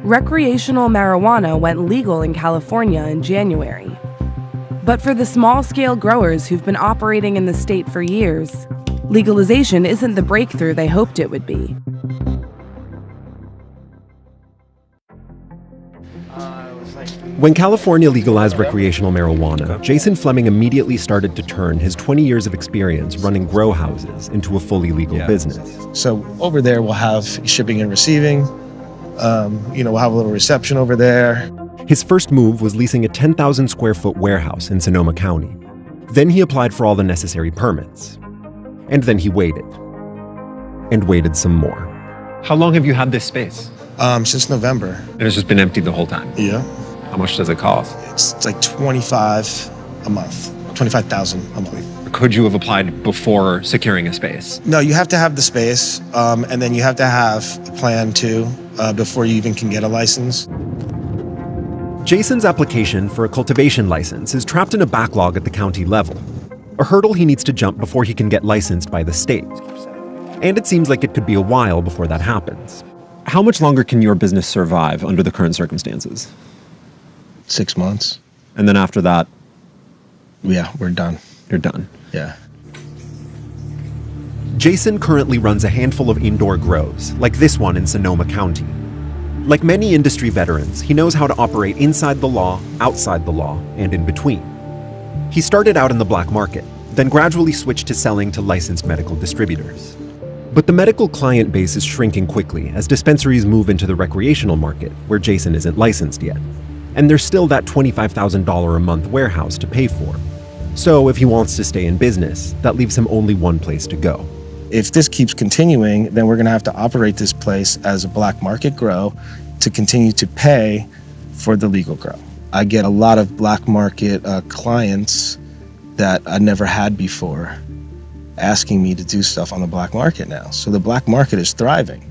Recreational marijuana went legal in California in January. But for the small-scale growers who've been operating in the state for years, legalization isn't the breakthrough they hoped it would be. When California legalized recreational marijuana, Jason Fleming immediately started to turn his 20 years of experience running grow houses into a fully legal business. So over there, we'll have shipping and receiving. We'll have a little reception over there. His first move was leasing a 10,000 square foot warehouse in Sonoma County. Then he applied for all the necessary permits. And then he waited. And waited some more. How long have you had this space? Since November. And it's just been empty the whole time? Yeah. How much does it cost? It's like $25,000 a month. $25,000 a month. Could you have applied before securing a space? No, you have to have the space, and then you have to have a plan too, before you even can get a license. Jason's application for a cultivation license is trapped in a backlog at the county level, a hurdle he needs to jump before he can get licensed by the state. And it seems like it could be a while before that happens. How much longer can your business survive under the current circumstances? 6 months. And then after that? Yeah, we're done. You're done. Yeah. Jason currently runs a handful of indoor grows, like this one in Sonoma County. Like many industry veterans, he knows how to operate inside the law, outside the law, and in between. He started out in the black market, then gradually switched to selling to licensed medical distributors. But the medical client base is shrinking quickly as dispensaries move into the recreational market, where Jason isn't licensed yet. And there's still that $25,000 a month warehouse to pay for. So if he wants to stay in business, that leaves him only one place to go. If this keeps continuing, then we're going to have to operate this place as a black market grow to continue to pay for the legal grow. I get a lot of black market clients that I never had before asking me to do stuff on the black market now. So the black market is thriving.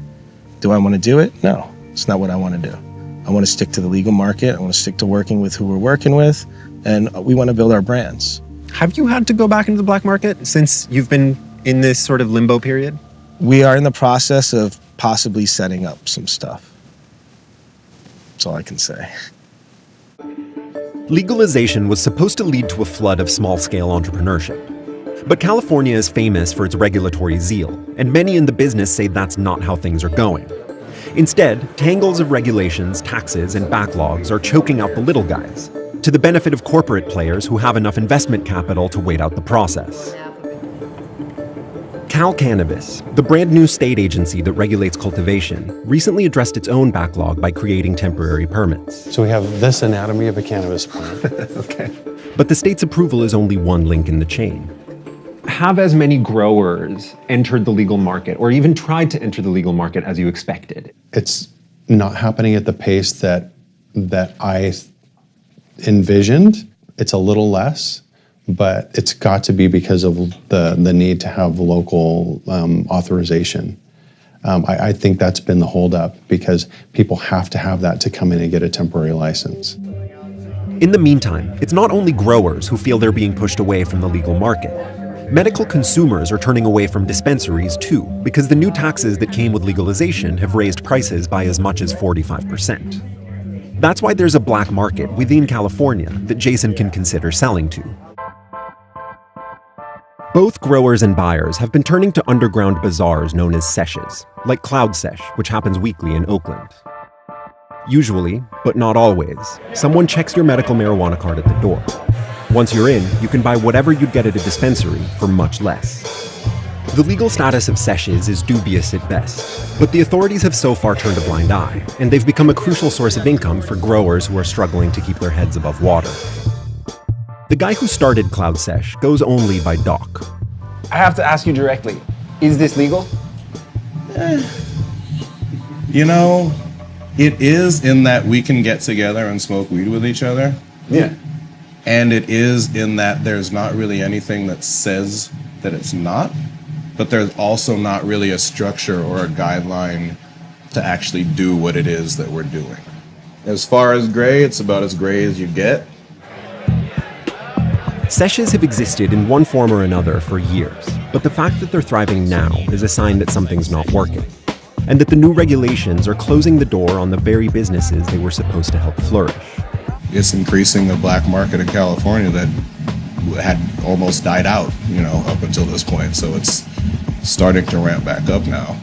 Do I want to do it? No, it's not what I want to do. I want to stick to the legal market. I want to stick to working with who we're working with, and we want to build our brands. Have you had to go back into the black market since you've been in this sort of limbo period? We are in the process of possibly setting up some stuff. That's all I can say. Legalization was supposed to lead to a flood of small-scale entrepreneurship. But California is famous for its regulatory zeal, and many in the business say that's not how things are going. Instead, tangles of regulations, taxes, and backlogs are choking out the little guys, to the benefit of corporate players who have enough investment capital to wait out the process. Cal Cannabis, the brand new state agency that regulates cultivation, recently addressed its own backlog by creating temporary permits. So we have this anatomy of a cannabis plant. Okay. But the state's approval is only one link in the chain. Have as many growers entered the legal market or even tried to enter the legal market as you expected? It's not happening at the pace that I envisioned. It's a little less, but it's got to be because of the need to have local authorization. I think that's been the holdup because people have to have that to come in and get a temporary license. In the meantime, it's not only growers who feel they're being pushed away from the legal market. Medical consumers are turning away from dispensaries too, because the new taxes that came with legalization have raised prices by as much as 45%. That's why there's a black market within California that Jason can consider selling to. Both growers and buyers have been turning to underground bazaars known as seshes, like Cloud Sesh, which happens weekly in Oakland. Usually, but not always, someone checks your medical marijuana card at the door. Once you're in, you can buy whatever you'd get at a dispensary for much less. The legal status of seshes is dubious at best, but the authorities have so far turned a blind eye, and they've become a crucial source of income for growers who are struggling to keep their heads above water. The guy who started Cloud Sesh goes only by Doc. I have to ask you directly, is this legal? You know, it is in that we can get together and smoke weed with each other. Yeah. And it is in that there's not really anything that says that it's not, but there's also not really a structure or a guideline to actually do what it is that we're doing. As far as gray, it's about as gray as you get. Seshes have existed in one form or another for years, but the fact that they're thriving now is a sign that something's not working. and that the new regulations are closing the door on the very businesses they were supposed to help flourish. It's increasing the black market in California that had almost died out, up until this point. So it's starting to ramp back up now.